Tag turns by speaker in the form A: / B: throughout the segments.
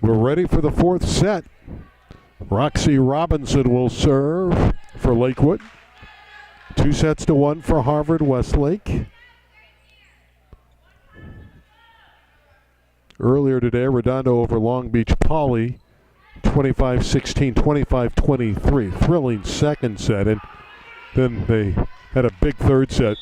A: We're ready for the fourth set. Roxy Robinson will serve for Lakewood. 2-1 for Harvard-Westlake. Earlier today, Redondo over Long Beach Poly, 25-16, 25-23. Thrilling second set, and then they had a big third set.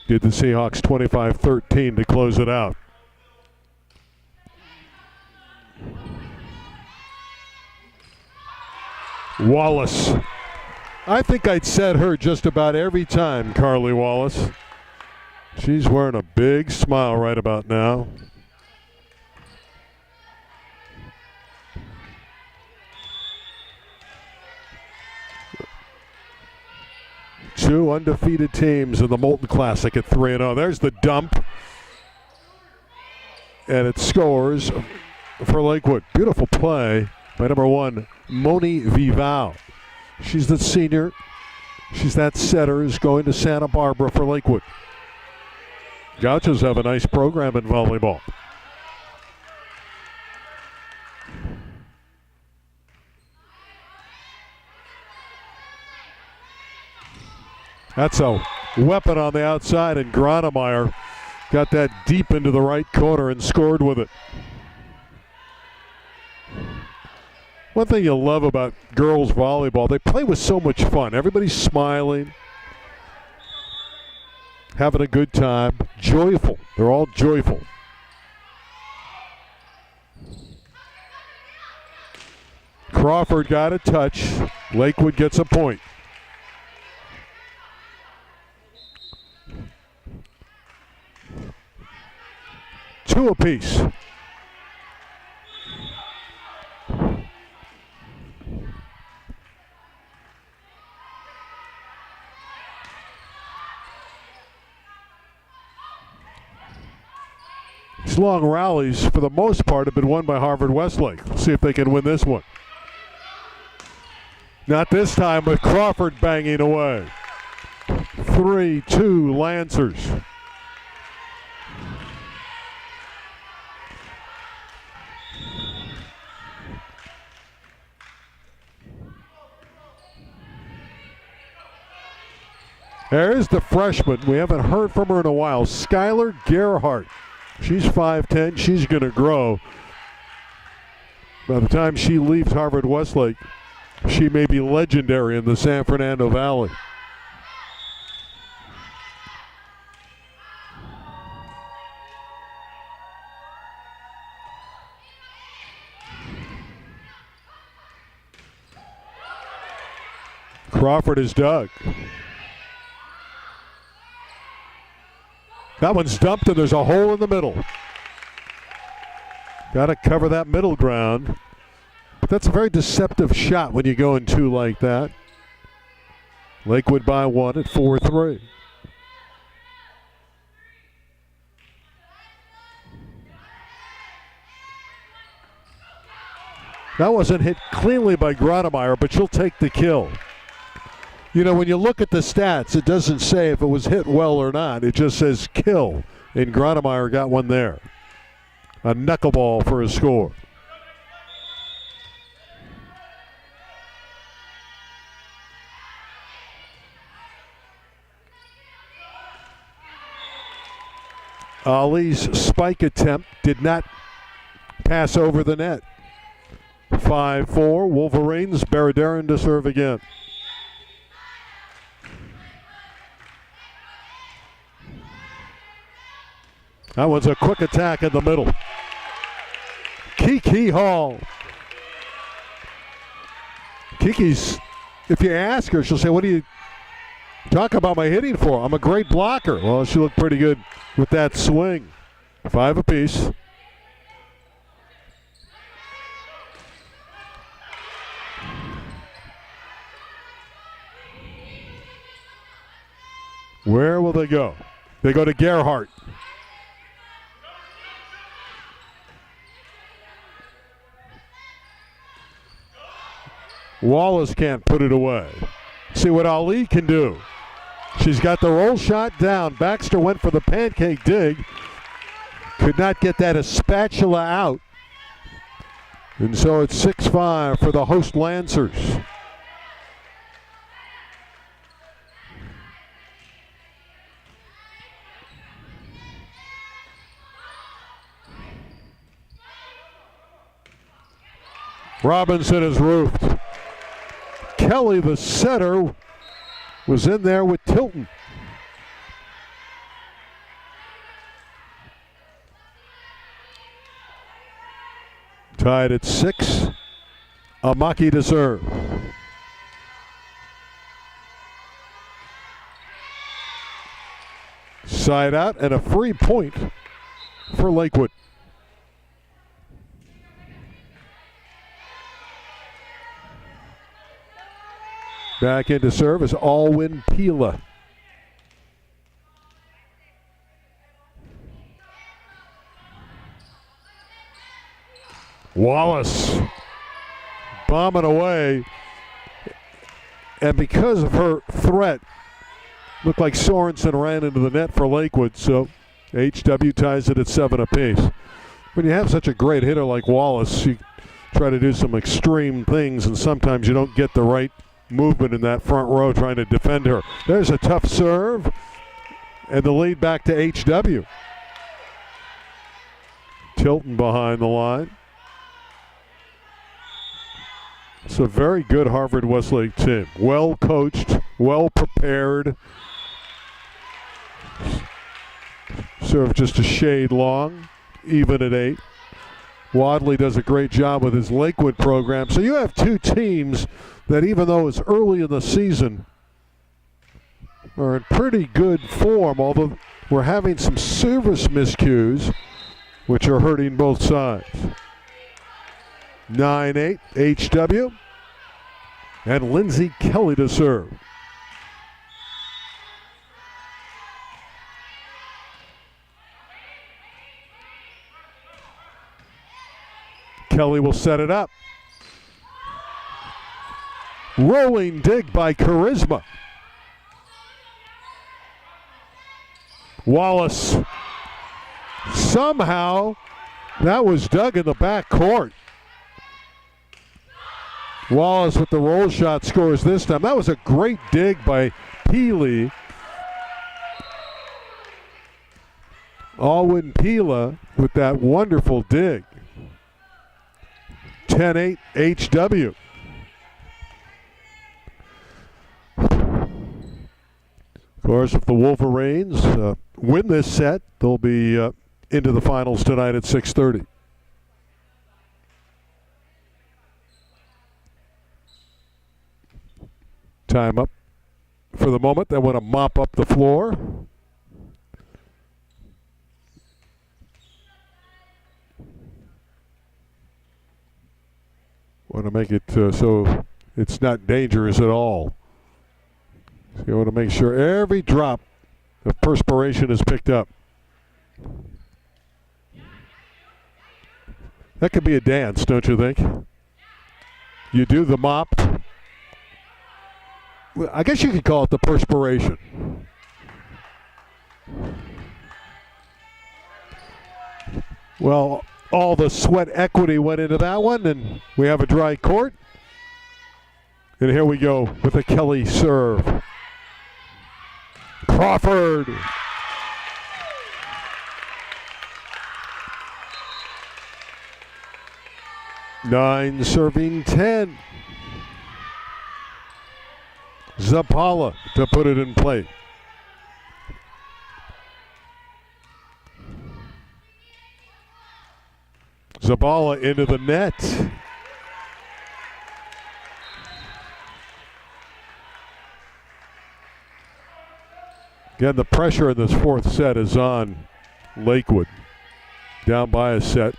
A: Did the Seahawks 25-13 to close it out. Wallace. I think I'd set her just about every time, Carly Wallace. She's wearing a big smile right about now. Two undefeated teams in the Molten Classic at 3-0. There's the dump. And it scores for Lakewood. Beautiful play by number 1, Moni Vival. She's the senior. She's that setter who's going to Santa Barbara for Lakewood. Gauchos have a nice program in volleyball. That's a weapon on the outside, and Gronemeyer got that deep into the right corner and scored with it. One thing you'll love about girls volleyball, they play with so much fun. Everybody's smiling, having a good time, joyful. They're all joyful. Crawford got a touch. Lakewood gets a point. Two apiece. These long rallies, for the most part, have been won by Harvard-Westlake. Let's see if they can win this one. Not this time with Crawford banging away. 3-2 Lancers. There's the freshman. We haven't heard from her in a while. Skylar Gerhardt. She's 5'10". She's going to grow. By the time she leaves Harvard-Westlake, she may be legendary in the San Fernando Valley. Crawford is dug. That one's dumped, and there's a hole in the middle. Got to cover that middle ground. But that's a very deceptive shot when you go in two like that. Lakewood by 1 at 4-3. That wasn't hit cleanly by Gronemeyer, but she'll take the kill. You know, when you look at the stats, it doesn't say if it was hit well or not. It just says kill, and Gronemeyer got one there. A knuckleball for a score. Ali's spike attempt did not pass over the net. 5-4, Wolverines. Baradaran to serve again. That one's a quick attack in the middle. Kiki Hall. Kiki's, if you ask her, she'll say, what do you talk about my hitting for? I'm a great blocker. Well, she looked pretty good with that swing. 5 apiece. Where will they go? They go to Gerhardt. Wallace can't put it away. See what Ali can do. She's got the roll shot down. Baxter went for the pancake dig. Could not get that spatula out. And so it's 6-5 for the host Lancers. Robinson is roofed. Kelly, the setter, was in there with Tilton. Tied at 6. Amaki to serve. Side out and a free point for Lakewood. Back into serve is Alwyn Pila. Wallace bombing away, and because of her threat, looked like Sorensen ran into the net for Lakewood, so HW ties it at 7 apiece. When you have such a great hitter like Wallace, you try to do some extreme things, and sometimes you don't get the right movement in that front row trying to defend her. There's a tough serve, and the lead back to HW. Tilton behind the line. It's a very good Harvard-Westlake team. Well coached, well prepared. Serve just a shade long, even at 8. Wadley does a great job with his Lakewood program. So you have two teams that, even though it's early in the season, are in pretty good form, although we're having some service miscues, which are hurting both sides. 9-8 HW, and Lindsay Kelly to serve. Kelly will set it up. Rolling dig by Charisma. Wallace. Somehow that was dug in the back court. Wallace with the roll shot scores this time. That was a great dig by Peely. Alwyn Pila with that wonderful dig. 10-8 HW. Of course, if the Wolverines win this set, they'll be into the finals tonight at 6:30. Time up for the moment. They want to mop up the floor. Want to make it so it's not dangerous at all. So you want to make sure every drop of perspiration is picked up. That could be a dance, don't you think? You do the mop. I guess you could call it the perspiration. Well, all the sweat equity went into that one, and we have a dry court. And here we go with a Kelly serve. Crawford. Nine serving 10. Zapala to put it in play. Zabala into the net. Again, the pressure in this fourth set is on Lakewood. Down by a set.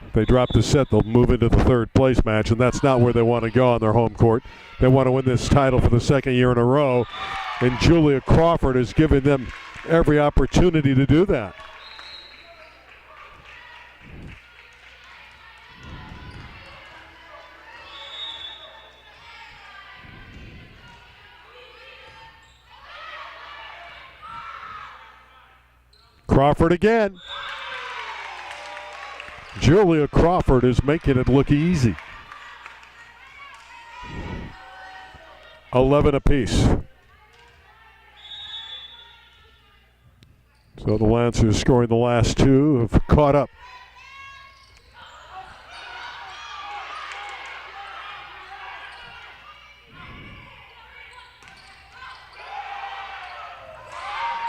A: If they drop the set, they'll move into the third place match, and that's not where they want to go on their home court. They want to win this title for the second year in a row, and Julia Crawford is giving them every opportunity to do that. Crawford again. Julia Crawford is making it look easy. 11 apiece. So the Lancers, scoring the last two, have caught up.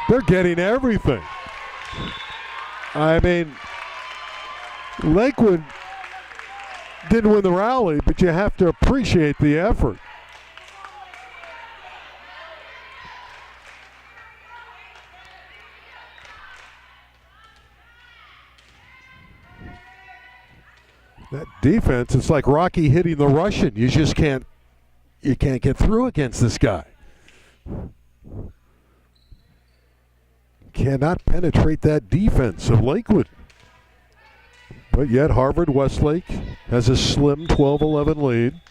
A: They're getting everything. I mean, Lakewood didn't win the rally, but you have to appreciate the effort. That defense, it's like Rocky hitting the Russian. You just can't get through against this guy. Cannot penetrate that defense of Lakewood. But yet Harvard-Westlake has a slim 12-11 lead.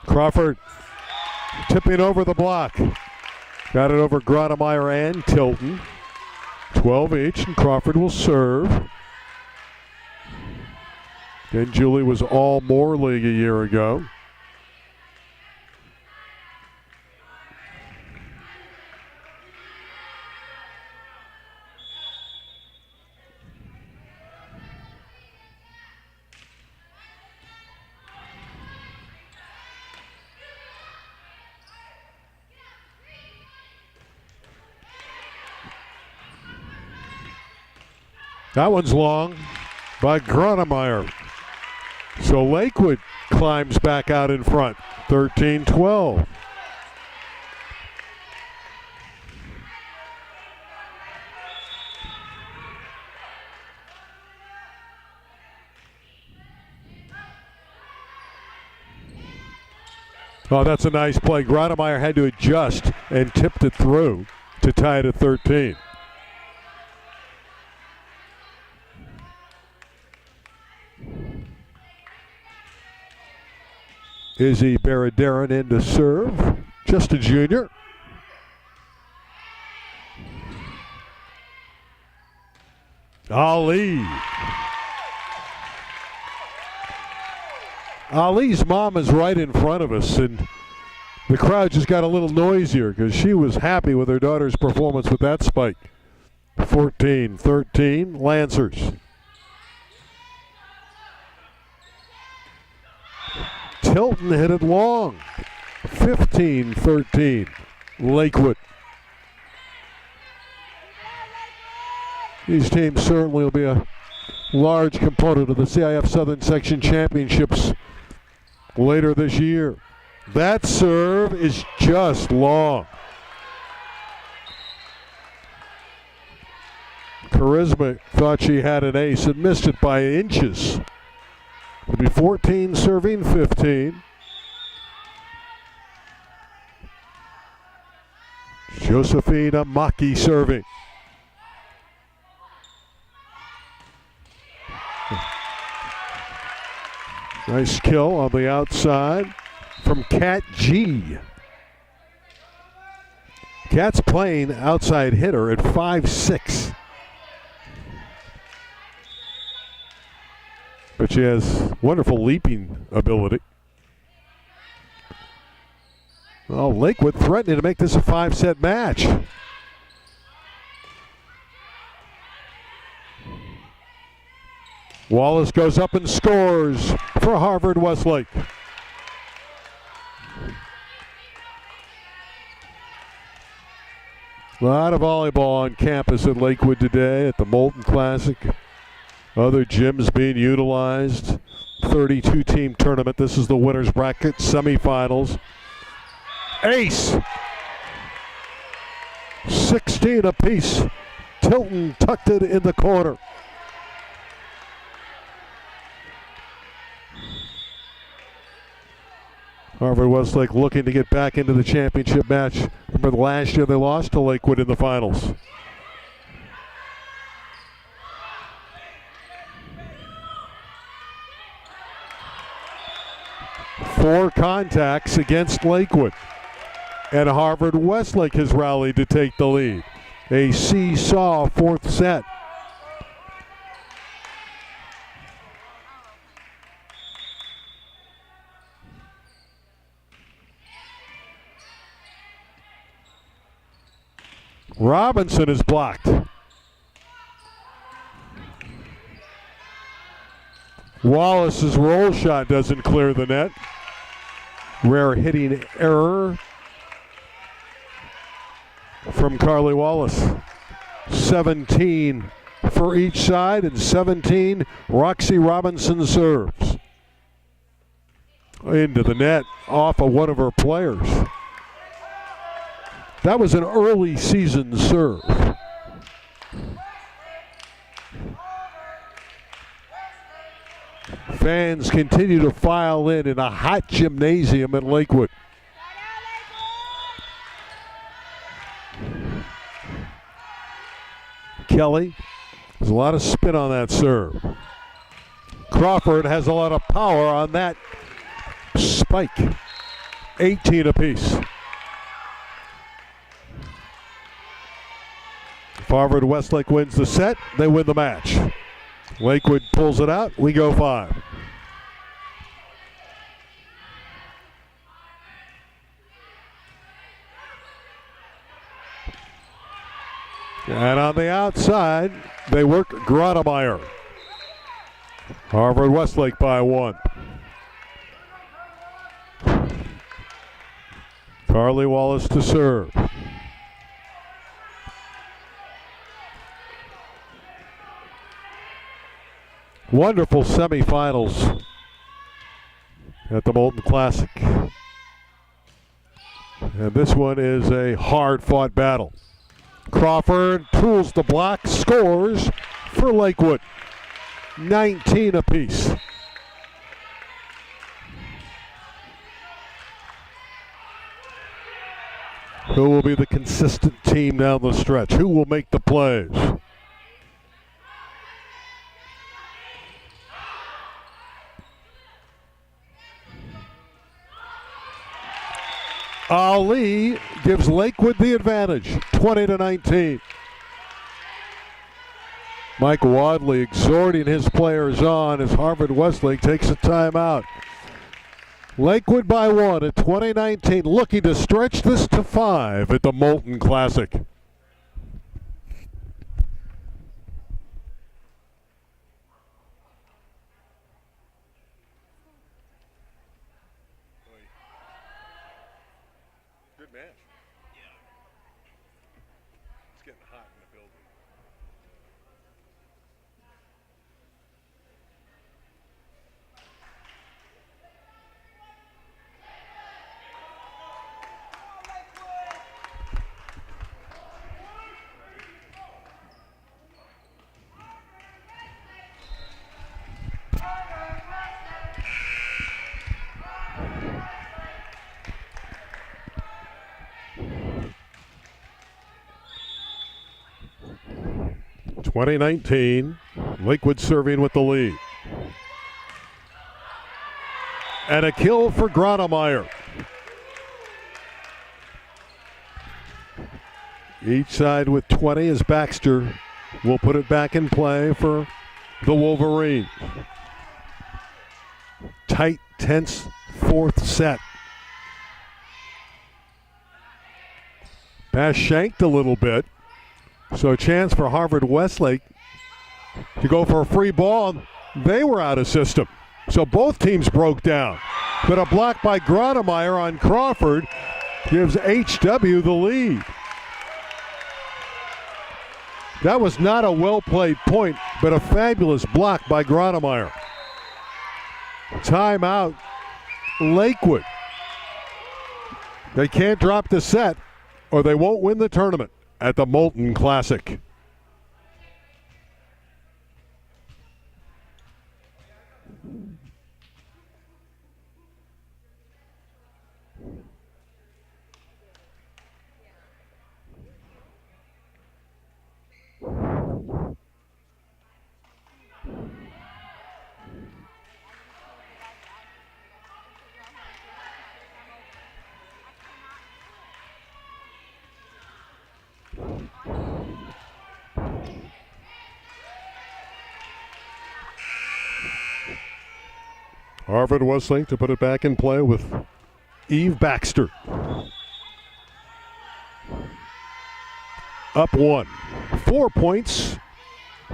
A: Crawford tipping over the block. Got it over Gronemeyer and Tilton. 12 each, and Crawford will serve. And Julie was all Moore League a year ago. That one's long by Gronemeyer. So Lakewood climbs back out in front, 13-12. Oh, that's a nice play. Gronemeyer had to adjust and tipped it through to tie it at 13. Izzy Baradaran in to serve. Just a junior. Ali. Ali's mom is right in front of us, and the crowd just got a little noisier because she was happy with her daughter's performance with that spike. 14-13, Lancers. Tilton hit it long. 15-13, Lakewood. These teams certainly will be a large component of the CIF Southern Section Championships later this year. That serve is just long. Charisma thought she had an ace and missed it by inches. It'll be 14 serving 15. Josephina Maki serving. Nice kill on the outside from Kat G. Kat's playing outside hitter at 5'6". But she has wonderful leaping ability. Well, Lakewood threatening to make this a 5-set match. Wallace goes up and scores for Harvard-Westlake. A lot of volleyball on campus at Lakewood today at the Molten Classic. Other gyms being utilized. 32-team tournament. This is the winner's bracket, semifinals. Ace! 16 apiece. Tilton tucked it in the corner. Harvard-Westlake looking to get back into the championship match. Remember last year they lost to Lakewood in the finals. Four contacts against Lakewood. And Harvard-Westlake has rallied to take the lead. A seesaw fourth set. Robinson is blocked. Wallace's roll shot doesn't clear the net. Rare hitting error from Carly Wallace. 17 for each side, and 17 Roxy Robinson serves. Into the net off of one of her players. That was an early season serve. Fans continue to file in a hot gymnasium at Lakewood. Kelly, there's a lot of spin on that serve. Crawford has a lot of power on that spike. 18 apiece. If Harvard-Westlake wins the set, they win the match. Lakewood pulls it out, we go 5. And on the outside, they work Gronemeyer. Harvard-Westlake by 1. Carly Wallace to serve. Wonderful semifinals at the Molten Classic. And this one is a hard-fought battle. Crawford tools the block, scores for Lakewood. 19 apiece. Who will be the consistent team down the stretch? Who will make the plays? Ali gives Lakewood the advantage, 20-19. Mike Wadley exhorting his players on as Harvard-Westlake takes a timeout. Lakewood by 1 at 20-19, looking to stretch this to 5 at the Molten Classic. Good match. Yeah. It's getting hot in the building. (2019), Lakewood serving with the lead. And a kill for Gronemeyer. Each side with 20 as Baxter will put it back in play for the Wolverines. Tight, tense fourth set. Pass shanked a little bit. So a chance for Harvard-Westlake to go for a free ball. They were out of system. So both teams broke down. But a block by Gronemeyer on Crawford gives HW the lead. That was not a well-played point, but a fabulous block by Gronemeyer. Timeout, Lakewood. They can't drop the set or they won't win the tournament at the Molten Classic. Harvard-Westlake to put it back in play with Eve Baxter. Up 1. 4 points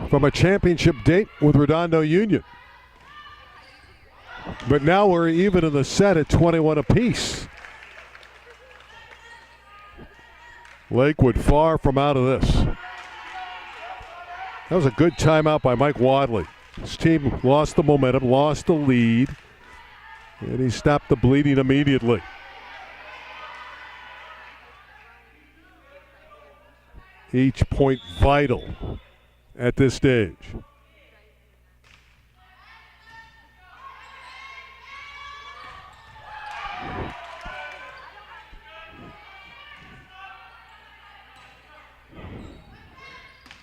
A: from a championship date with Redondo Union. But now we're even in the set at 21 apiece. Lakewood far from out of this. That was a good timeout by Mike Wadley. His team lost the momentum, lost the lead, and he stopped the bleeding immediately. Each point vital at this stage.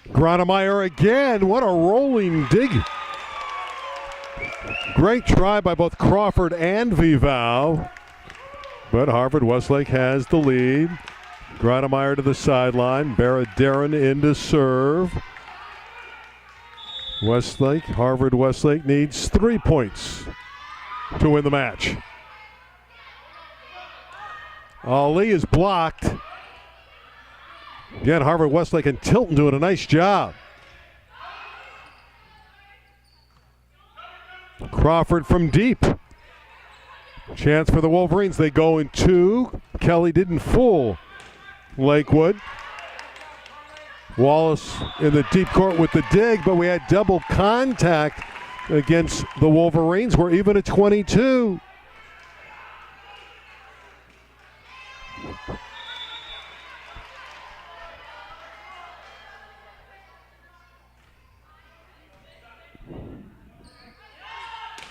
A: Gronemeyer again. What a rolling dig. Great try by both Crawford and Vival. But Harvard-Westlake has the lead. Gronemeyer to the sideline. Baradarin in to serve. Westlake, Harvard-Westlake needs 3 points to win the match. Ali is blocked. Again, Harvard-Westlake and Tilton doing a nice job. Crawford from deep. Chance for the Wolverines. They go in 2. Kelly didn't fool Lakewood. Wallace in the deep court with the dig, but we had double contact against the Wolverines. We're even at 22.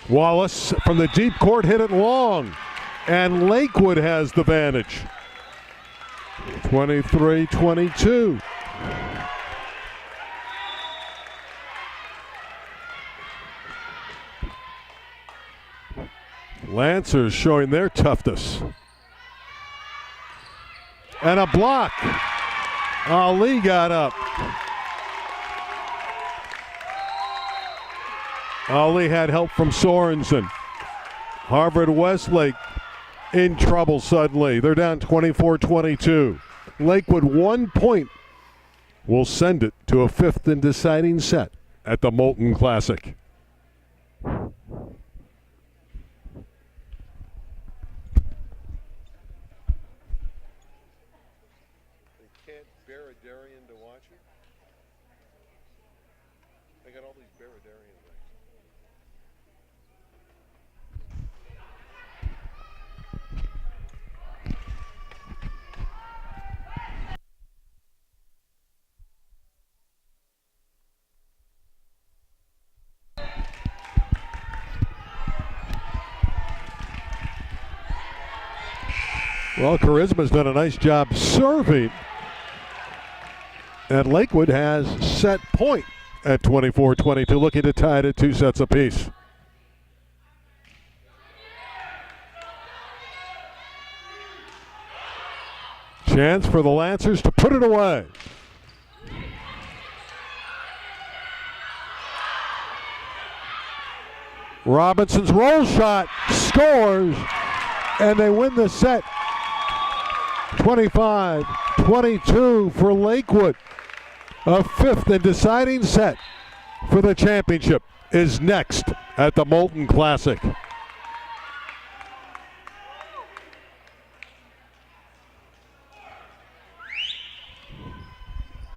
A: Wallace from the deep court hit it long, and Lakewood has the advantage. 23-22. Lancers showing their toughness. And a block. Ali got up. Ali had help from Sorensen. Harvard-Westlake in trouble suddenly. They're down 24-22. Lakewood 1 point will send it to a 5th and deciding set at the Molten Classic. Baradarin to watch it. They got all these Baradarin things. Well, Charisma's done a nice job serving. And Lakewood has set point at 24-22, looking to tie it at 2 sets apiece. Chance for the Lancers to put it away. Robinson's roll shot scores, and they win the set 25-22 for Lakewood. A 5th and deciding set for the championship is next at the Molten Classic.